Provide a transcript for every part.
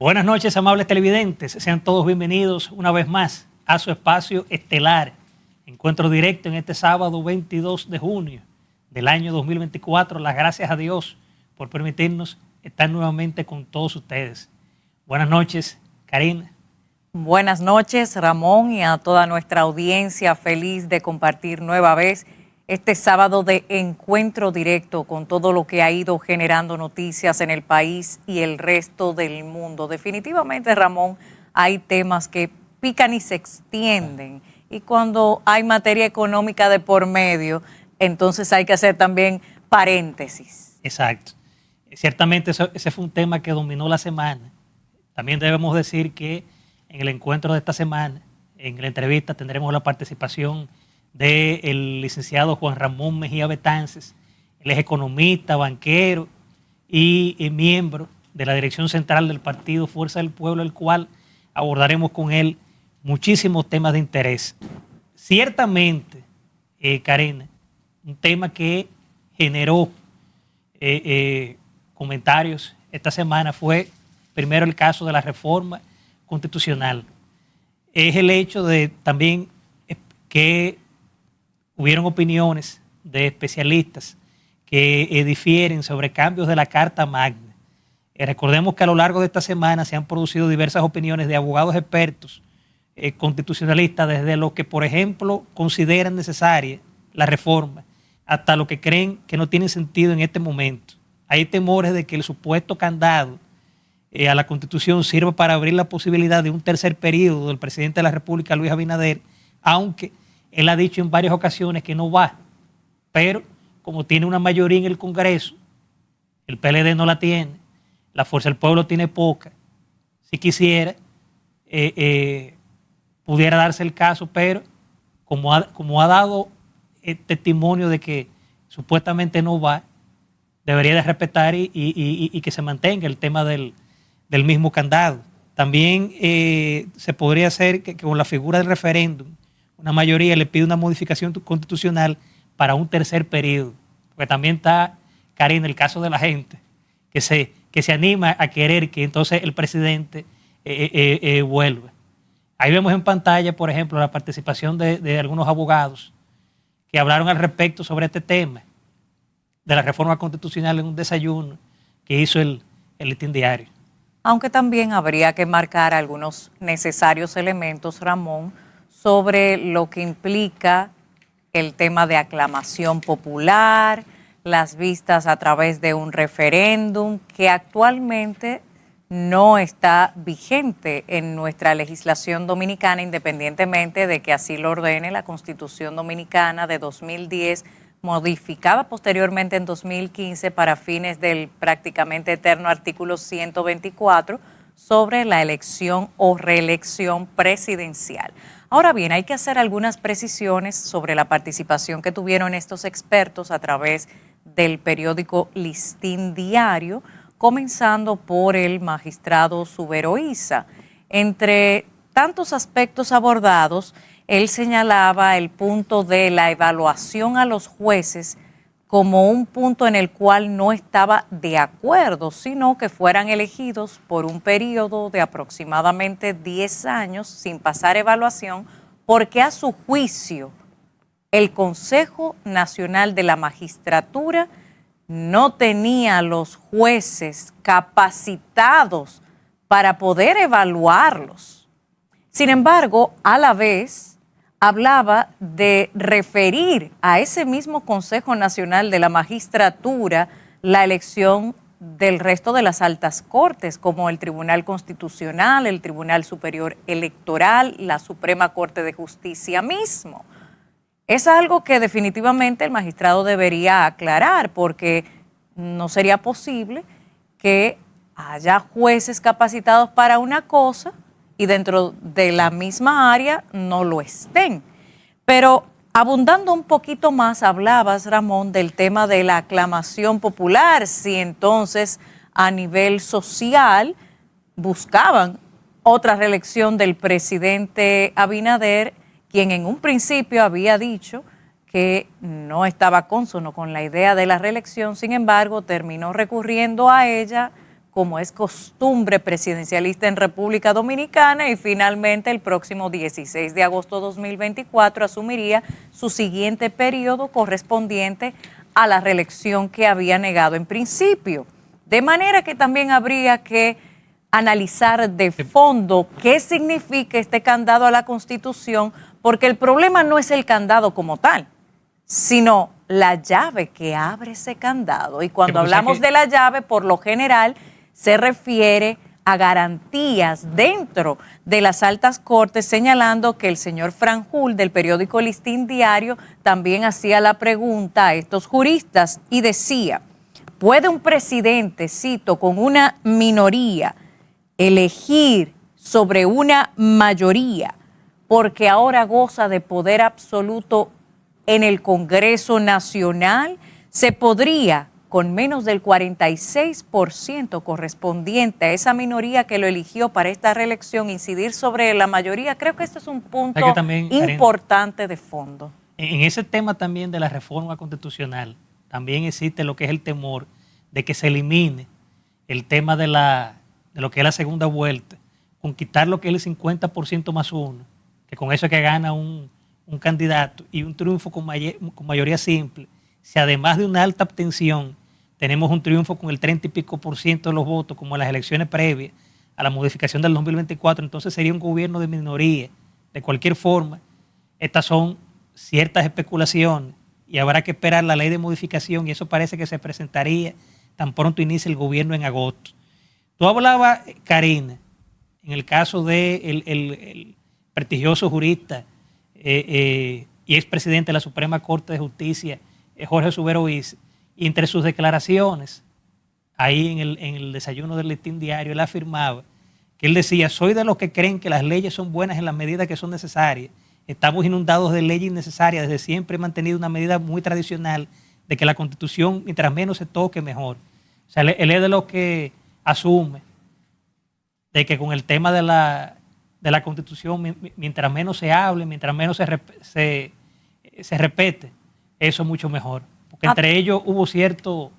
Buenas noches, amables televidentes. Sean todos bienvenidos una vez más a su espacio estelar. Encuentro directo en este sábado 22 de junio del año 2024. Las gracias a Dios por permitirnos estar nuevamente con todos ustedes. Buenas noches, Karina. Buenas noches, Ramón, y a toda nuestra audiencia. Feliz de compartir nueva vez este sábado de encuentro directo con todo lo que ha ido generando noticias en el país y el resto del mundo. Definitivamente, Ramón, hay temas que pican y se extienden. Y cuando hay materia económica de por medio, entonces hay que hacer también paréntesis. Exacto. Ciertamente ese fue un tema que dominó la semana. También debemos decir que en el encuentro de esta semana, en la entrevista, tendremos la participación del licenciado Juan Ramón Mejía Betances. Él es economista, banquero y miembro de la dirección central del partido Fuerza del Pueblo, el cual abordaremos con él muchísimos temas de interés. Ciertamente, Karina, un tema que generó comentarios esta semana fue primero el caso de la reforma constitucional. Es el hecho de también que hubieron opiniones de especialistas que difieren sobre cambios de la Carta Magna. Recordemos que a lo largo de esta semana se han producido diversas opiniones de abogados expertos constitucionalistas, desde lo que, por ejemplo, consideran necesaria la reforma, hasta lo que creen que no tiene sentido en este momento. Hay temores de que el supuesto candado a la Constitución sirva para abrir la posibilidad de un tercer periodo del presidente de la República, Luis Abinader, aunque él ha dicho en varias ocasiones que no va, pero como tiene una mayoría en el Congreso, el PLD no la tiene, la Fuerza del Pueblo tiene poca, si quisiera, pudiera darse el caso, pero como ha dado testimonio de que supuestamente no va, debería de respetar y que se mantenga el tema del mismo candado. También se podría hacer que con la figura del referéndum, una mayoría le pide una modificación constitucional para un tercer periodo. Porque también está, Karina, el caso de la gente que se anima a querer que entonces el presidente vuelva. Ahí vemos en pantalla, por ejemplo, la participación de algunos abogados que hablaron al respecto sobre este tema de la reforma constitucional en un desayuno que hizo el Listín Diario. Aunque también habría que marcar algunos necesarios elementos, Ramón, sobre lo que implica el tema de aclamación popular, las vistas a través de un referéndum que actualmente no está vigente en nuestra legislación dominicana, independientemente de que así lo ordene la Constitución Dominicana de 2010, modificada posteriormente en 2015 para fines del prácticamente eterno artículo 124 sobre la elección o reelección presidencial. Ahora bien, hay que hacer algunas precisiones sobre la participación que tuvieron estos expertos a través del periódico Listín Diario, comenzando por el magistrado Subero Isa. Entre tantos aspectos abordados, él señalaba el punto de la evaluación a los jueces como un punto en el cual no estaba de acuerdo, sino que fueran elegidos por un periodo de aproximadamente 10 años sin pasar evaluación, porque a su juicio el Consejo Nacional de la Magistratura no tenía los jueces capacitados para poder evaluarlos. Sin embargo, a la vez hablaba de referir a ese mismo Consejo Nacional de la Magistratura la elección del resto de las altas cortes, como el Tribunal Constitucional, el Tribunal Superior Electoral, la Suprema Corte de Justicia mismo. Es algo que definitivamente el magistrado debería aclarar, porque no sería posible que haya jueces capacitados para una cosa y dentro de la misma área no lo estén. Pero abundando un poquito más, hablabas, Ramón, del tema de la aclamación popular, si entonces a nivel social buscaban otra reelección del presidente Abinader, quien en un principio había dicho que no estaba cónsono con la idea de la reelección, sin embargo, terminó recurriendo a ella como es costumbre presidencialista en República Dominicana, y finalmente el próximo 16 de agosto de 2024 asumiría su siguiente periodo correspondiente a la reelección que había negado en principio. De manera que también habría que analizar de fondo qué significa este candado a la Constitución, porque el problema no es el candado como tal, sino la llave que abre ese candado. Y cuando hablamos de la llave, por lo general, se refiere a garantías dentro de las altas cortes, señalando que el señor Franjul del periódico Listín Diario también hacía la pregunta a estos juristas y decía: ¿puede un presidente, cito, con una minoría elegir sobre una mayoría porque ahora goza de poder absoluto en el Congreso Nacional? ¿Se podría, con menos del 46% correspondiente a esa minoría que lo eligió para esta reelección, incidir sobre la mayoría? Creo que este es un punto importante de fondo. En ese tema también de la reforma constitucional, también existe lo que es el temor de que se elimine el tema de lo que es la segunda vuelta, con quitar lo que es el 50% más uno, que con eso es que gana un candidato, y un triunfo con mayoría simple. Si además de una alta abstención tenemos un triunfo con el 30 y pico por ciento de los votos, como en las elecciones previas a la modificación del 2024, entonces sería un gobierno de minoría. De cualquier forma, estas son ciertas especulaciones y habrá que esperar la ley de modificación, y eso parece que se presentaría tan pronto inicie el gobierno en agosto. Tú hablabas, Karina, en el caso del el prestigioso jurista y expresidente de la Suprema Corte de Justicia, Jorge Subero Is, y entre sus declaraciones, ahí en el desayuno del Listín Diario, él afirmaba que él decía: soy de los que creen que las leyes son buenas en la medida que son necesarias. Estamos inundados de leyes innecesarias. Desde siempre he mantenido una medida muy tradicional de que la Constitución, mientras menos se toque, mejor. O sea, él es de los que asume de que con el tema de la Constitución, mientras menos se hable, mientras menos se respete, eso es mucho mejor. Porque entre ellos hubo cierta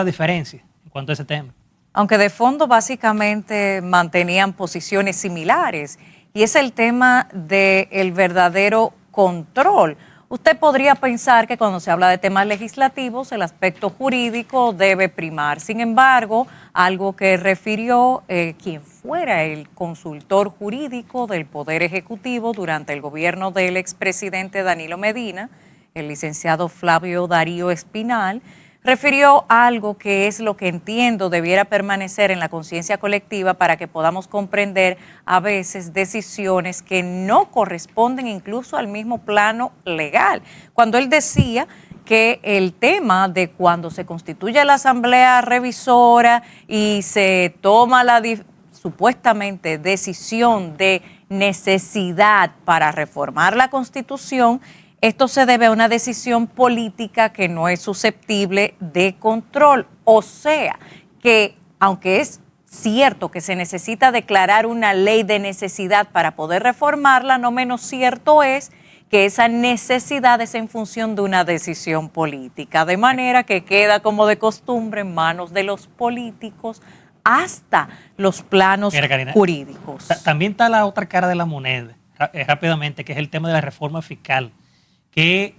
diferencia en cuanto a ese tema. Aunque de fondo básicamente mantenían posiciones similares, y es el tema del verdadero control. Usted podría pensar que cuando se habla de temas legislativos, el aspecto jurídico debe primar. Sin embargo, algo que refirió quien fuera el consultor jurídico del Poder Ejecutivo durante el gobierno del expresidente Danilo Medina, el licenciado Flavio Darío Espinal, refirió algo que es lo que entiendo debiera permanecer en la conciencia colectiva para que podamos comprender a veces decisiones que no corresponden incluso al mismo plano legal. Cuando él decía que el tema de cuando se constituye la asamblea revisora y se toma la supuestamente decisión de necesidad para reformar la Constitución, esto se debe a una decisión política que no es susceptible de control. O sea, que aunque es cierto que se necesita declarar una ley de necesidad para poder reformarla, no menos cierto es que esa necesidad es en función de una decisión política. De manera que queda como de costumbre en manos de los políticos hasta los planos jurídicos. También está la otra cara de la moneda, rápidamente, que es el tema de la reforma fiscal, que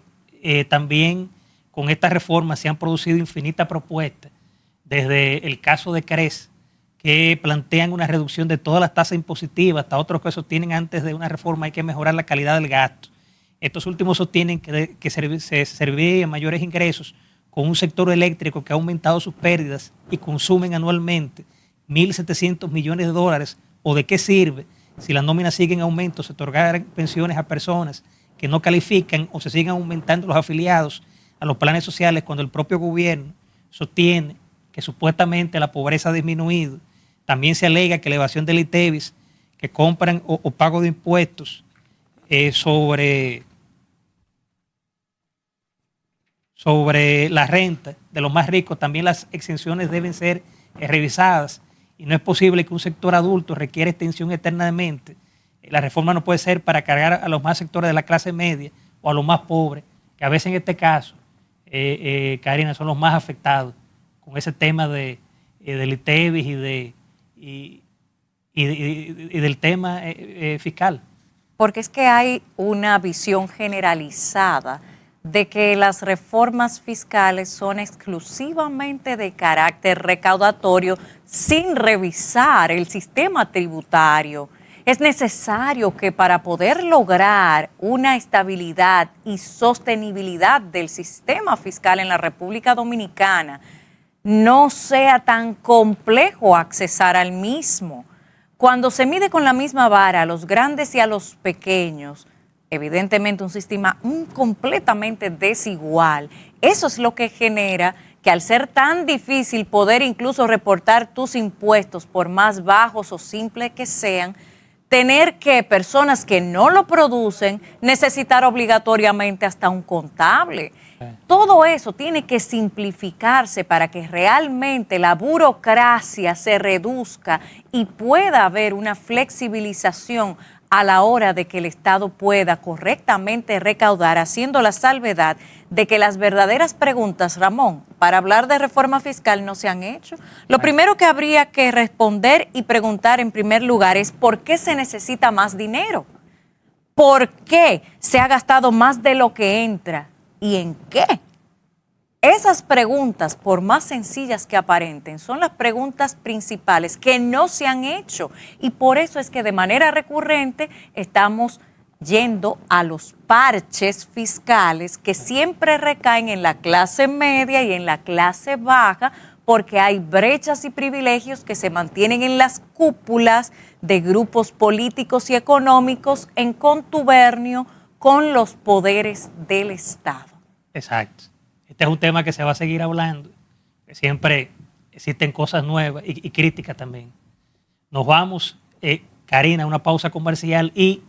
también con esta reforma se han producido infinitas propuestas, desde el caso de CRES, que plantean una reducción de todas las tasas impositivas, hasta otros que sostienen antes de una reforma hay que mejorar la calidad del gasto. Estos últimos sostienen que se servirían mayores ingresos con un sector eléctrico que ha aumentado sus pérdidas y consumen anualmente 1.700 millones de dólares. ¿O de qué sirve si las nóminas siguen en aumento, se otorgaran pensiones a personas que no califican o se siguen aumentando los afiliados a los planes sociales cuando el propio gobierno sostiene que supuestamente la pobreza ha disminuido? También se alega que la evasión del ITEVIS, que compran o pago de impuestos sobre la renta de los más ricos, también las exenciones deben ser revisadas, y no es posible que un sector adulto requiera extensión eternamente. La reforma no puede ser para cargar a los más sectores de la clase media o a los más pobres, que a veces en este caso, Karina, son los más afectados con ese tema de del ITEVIS y del tema fiscal. Porque es que hay una visión generalizada de que las reformas fiscales son exclusivamente de carácter recaudatorio sin revisar el sistema tributario. Es necesario que para poder lograr una estabilidad y sostenibilidad del sistema fiscal en la República Dominicana no sea tan complejo accesar al mismo. Cuando se mide con la misma vara a los grandes y a los pequeños, evidentemente un sistema completamente desigual. Eso es lo que genera que al ser tan difícil poder incluso reportar tus impuestos, por más bajos o simples que sean, tener que personas que no lo producen necesitar obligatoriamente hasta un contable. Todo eso tiene que simplificarse para que realmente la burocracia se reduzca y pueda haber una flexibilización a la hora de que el Estado pueda correctamente recaudar, haciendo la salvedad de que las verdaderas preguntas, Ramón, para hablar de reforma fiscal no se han hecho. Lo primero que habría que responder y preguntar en primer lugar es ¿por qué se necesita más dinero? ¿Por qué se ha gastado más de lo que entra? ¿Y en qué? Esas preguntas, por más sencillas que aparenten, son las preguntas principales que no se han hecho y por eso es que de manera recurrente estamos yendo a los parches fiscales que siempre recaen en la clase media y en la clase baja porque hay brechas y privilegios que se mantienen en las cúpulas de grupos políticos y económicos en contubernio con los poderes del Estado. Exacto. Este es un tema que se va a seguir hablando, que siempre existen cosas nuevas y críticas también. Nos vamos, Karina, a una pausa comercial y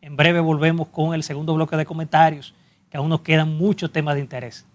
en breve volvemos con el segundo bloque de comentarios, que aún nos quedan muchos temas de interés.